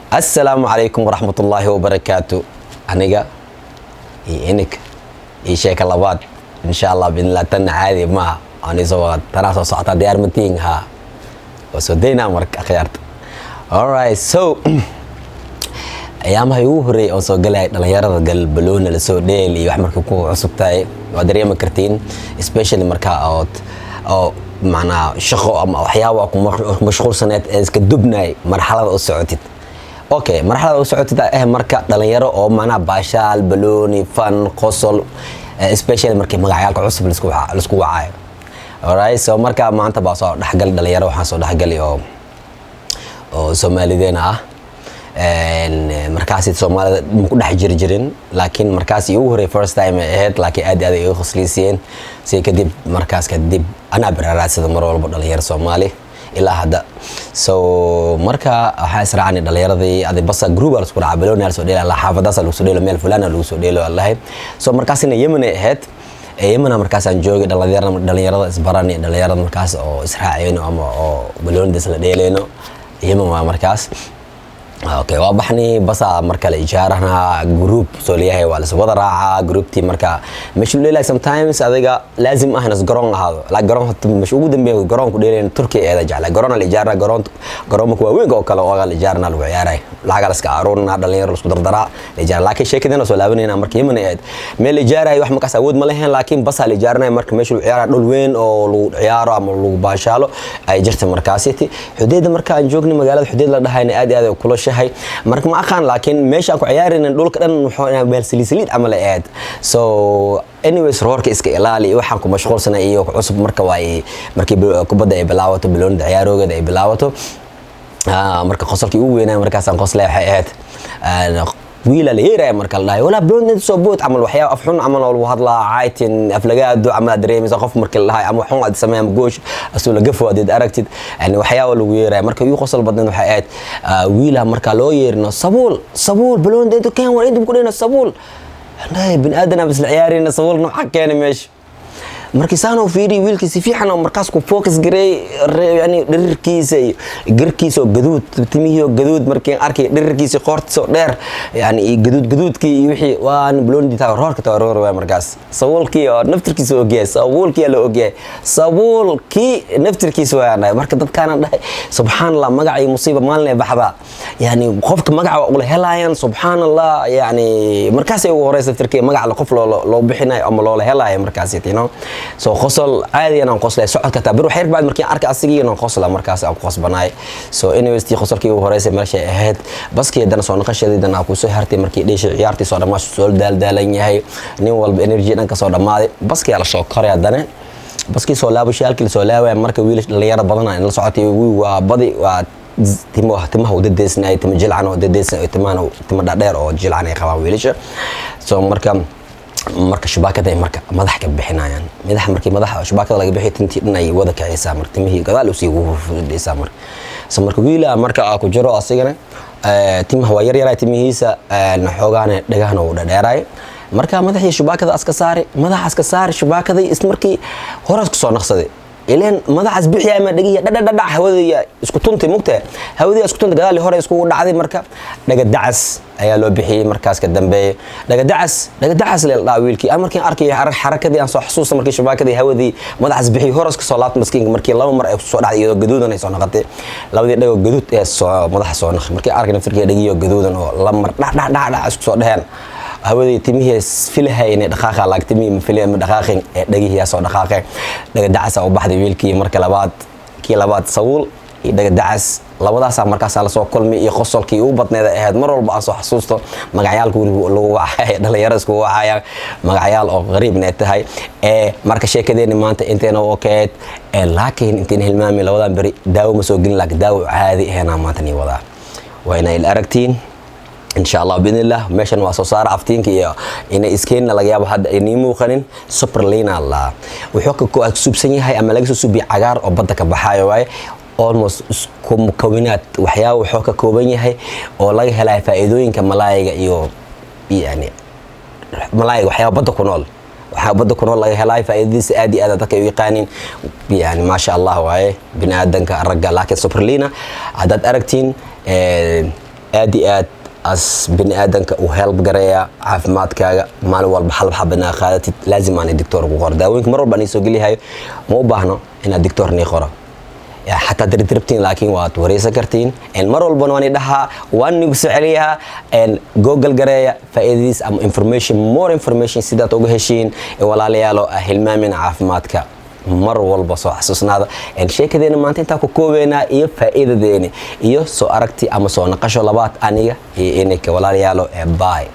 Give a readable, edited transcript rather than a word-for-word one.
السلام عليكم ورحمة الله وبركاته. أنيقا إنك شيك اللبات إن شاء الله بإذن الله تن عادي ما أنا سوى تناسو صعطة ديار متين ها وسودينا مرك أخيارت. Alright, so أيام هيوهري أو سو قلعي دليارة قل بلون السو ديلي وحمر كوكو عصبتاي ودريا مكرتين especially مركا أو معنا شخو أو حياة مشغول سنة كدبناي مرحلة السعودية. اوكي مرحله socotida marka dhalinyaro oo macna baashaal balooni fan qosol especially markii magacyaalka cusub la isku wacay. Alright, so marka maanta baa soo dhaxgal dhalinyaro waxaan soo dhaxgalay oo Soomaalideena ah markaas Soomaalida ku dhex jirin laakiin markaas ugu horeey first time ahead laakiin aad ay u khasliiseen si kadib markaas kadib ana bararaasada mar walba dhalinyaro Soomaali ilaa hadda. So marka waxa israacani dhalinyaradii adi basa group la isku raacay balooni soo dheelay xaafadaas lagu soo dheelay meel fulana lagu soo dheelay wallahi. So markaasina Yemen ay ahayd Yemen markaas aan joogay dhalinyarada isbarani dhalinyarada markaas oo israacayno ama oo balooni la dheelayno Yemen waa markaas اوكي وابحني بس مركا الايجارنا جروب سولياه ولا سودا راعه جروبتي مركا مش ليلا sometimes اديغا لازم احنا سغرون هذا لا غرون مش ugu dambeeyo garoon ku dheeleen Turkiga ee jacla garoon la ijaarna garoon ku weyn oo kale oo la ijaarna lagu ciyaaray lacag la iska aroorna dhalinyaro isku dardara la ijaar laakiin sheekadana soo laabanayna markii Yemen aad meel la ijaaray wax ma ka sawood ma lahayn laakiin bas la ijaarna markii meesha la ciyaara dhul weyn oo lagu ciyaaro ama lagu baashaalo ay jirtay markaasiti xudeeda marka aan joognay magaalada xudeed la dhahayna aad kula shahay marka ma aqaan laakiin meesha ku ciyaarina dhulka dhan wuxuu meel saliid amal aad. So anyways roorka iska ilaali waxaan ku mashquulsanay iyo cusub marka way markii kubadda ay bilaawato biloonda ciyaaroogeeda ay bilaawato marka qosolkii ugu weynaa markaas aan qoslay waxay ahayd wiila la yeeray marka la dhahay wala biloonda soo boot amal waxyaabo afxun amal oo hadla caytin aflagaado ama dareemaysa qof marka la dhahay ama waxun aad sameeyay goosh asoo la gafo aad aragtid yani waxyaabo lagu yeeray marka uu qosol badan waxay ahayd wiila marka loo yeerno sabuul biloonda inta keen war inta ku dheena sabuul anay bin aadana bas la ciyaarina sabuul nooca keen meesh markii saano fiiri wiilkiisa fiican oo markaas ku focus garay yani dhirirkiisa garkiisa gaduud timihiyo gaduud markii arkay dhirirkiisa qoortiisa dheer yani gaduudkii wixii waan blondi taa roorka taa roor waa markaas sabuulkii oo naftirkiisa ogeey sabuulkii la ogeey sabuulkii naftirkiisa waa marka dadkaana dhahay subhanallah magacay musiiba maalin baxda yani qofka magaca uu helayaan subhanallah yani markaas ay ugu horeysa tirkii magac la qof loo bixinayo ama loo helayo markaas yitino. So qosol caadi aan qoslay socodka tabir waxyar baad markii arkay asigiina qosla markaas aan qosbanaay. So anyways tii qosolkii ugu horeysay meesha ahayd baskii dana soo naqashadeedan aan ku soo hartay markii dheeshay ciyaartii soo dhamaas soo daaldalan yahay nin walba energy dhanka soo dhamaaday baskii la soo koray hadana baskii soo laabashaalkii soo laabay marka wiil dhalinyaro badan aan la socotay waa badi waa timaha wadadeysnaa timo jilcan oo wadadeysnaa timo dhaadheer oo jilcan ay qabaan wiilasha. So marka shabakada marka madax ka bixinayaan markii madaxa shabakada laga bixi tintii dhan ay wada kacaysaa marka timihii gadaal u sii fududeysaa marka wiila marka ku jiro asigana timaha waa yar timihiisa xoogaana dhagahna uu dheeray marka madaxii shabakada aska saari shabakada markii horas ku soo naqsaday ileen madaxas bixiya ma dhagiya dhadhadh hawada isku tuntay mugta hawada isku tuntay gadaal hore isku dhacday marka dhaga dacas ayaa loo bixiyay markaas ka dambeeyay dhaga dacas la wiilkii markii arkay xarakadii aan soo xasuusta markii shabakadii hawadii madaxas bixiy horas ka soo laabtay maskiinka markii laba mar ay soo dhacday iyadoo gaduudan ay soo noqotay labadii dhago gaduud ee soo madaxa soo noqday markii arkay naftirkii dhagiyo gaduudan oo la mar dhac isku soo dhaheen hawadii timihii filahay inay dhaqaaqa laagtimi ma filay ma dhaqaaqin ee dhagihiya soo dhaqaaqay dhaga dacas oo baxday wiilkii marka labaad sabuul iyo dhaga dacas labadaas markaas la soo kulmay iyo qosolkii uu badneeda ahayd mar walba aan soo xasuusto magacyaalku lagu wacay dhalinyaro isku wacayaan magacyaal oo qariibna tahay marka sheekadeena maanta inteena oo keed laakiin inteen hilmaami labadan bari daawo ma soo gelin laakiin daawo caadi ahna maanta ni wada waa inay aragtiin إن شاء الله بإذن الله ماشان واسوسار عفتين كي إن إسكين لقيا بحد إنيمو خنين سوبر لينا الله وحكي كو أكسب سني هاي أما لقيسو سوبي عجار أو بدك بحاجة واي almost مكونات وحياة وحكي كوبيني هاي والله هلا فائدوين كملايقة يعني ملايقة وحياة بدك كنول وحابد كون والله هلاي فايديس ادي ادا دك يقانين يعني ما شاء الله واي بني ادنك الرجال لكن سوبر لينا عدد اركتين aad iyo aad as bini aadanka u help gareeya caafimaadkaaga maalin walba hal xabana qaadatid laazim aan doctor ku qoro daawooyinka mar walba aan soo geliyahay ma u baahno inaad doctor ni qoro حتى دربتين لكن وات وريسة كرتين إن مرة البنواني دها وان نقص عليها إن جوجل قراية فإذا أم information more information سيدا توجهشين ولا ليالو أهل من عافماتك مرة والبصو حسسنا هذا إن شيء كذا إن ما أنت تاكو كوبينا إيه فإذا ديني إيه سو أركتي أما سو نقاشو لبات أنية إيه إنك ولا ليالو باي